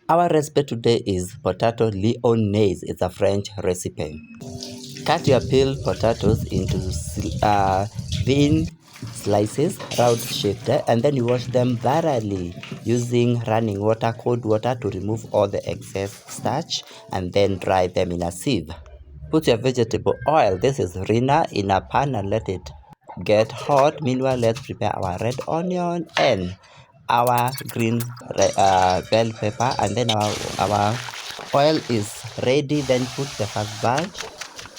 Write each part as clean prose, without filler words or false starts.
Our recipe today is potato Lyonaisse. It's a French recipe. Cut your peeled potatoes into thin slices, round shaped, and then you wash them thoroughly using running water, cold water to remove all the excess starch, and then dry them in a sieve. Put your vegetable oil, this is Rina, in a pan and let it get hot. Meanwhile, let's prepare our red onion and our green bell pepper, and then our oil is ready. Then put the first batch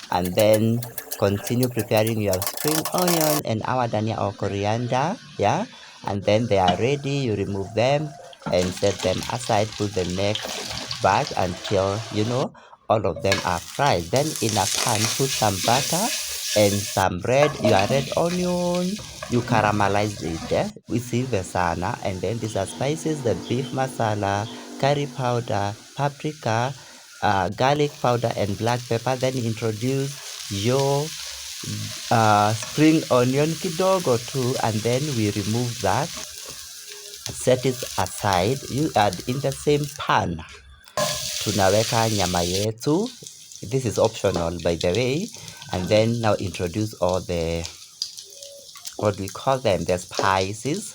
and then continue preparing your spring onion and our dhania or coriander, yeah, and then they are ready. You remove them and set them aside. Put the next batch until all of them are fried. Then in a pan put some butter and some your red onion. You caramelize it, isive sana, and then these are spices: the beef masala, curry powder, paprika, garlic powder, and black pepper. Then introduce your spring onion kidogo too, and then we remove that, set it aside. You add in the same pan, tunaweka nyama yetu. This is optional by the way. And then now introduce all the, what we call them, the spices.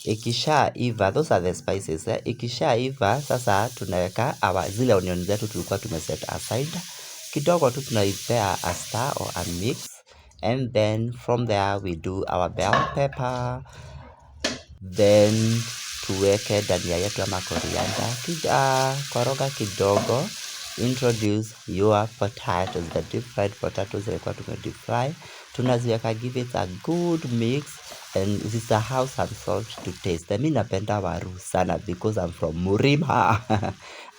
Ikisha iva, those are the spices, ikisha iva sasa tunaweka zile onion zetu tulikuwa tumeset aside kidogo tu, tunaipea a stir or a mix, and then from there we do our bell pepper, then tuweke dhania yetu ama coriander, koroga kidogo. Introduce your potatoes, the deep fried potatoes zilikuwa deep fry, tunaziweka, give it a good mix, and usisahau some salt to taste. Mi napenda waru sana because I'm from Murima.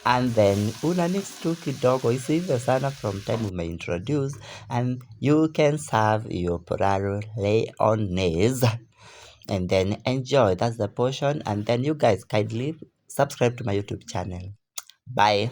And then una mix tu kidogo isive sana from time umeintroduce, and you can serve your potato Lyonaisse and then enjoy. That's the portion. And then you guys kindly subscribe to my YouTube channel. Bye.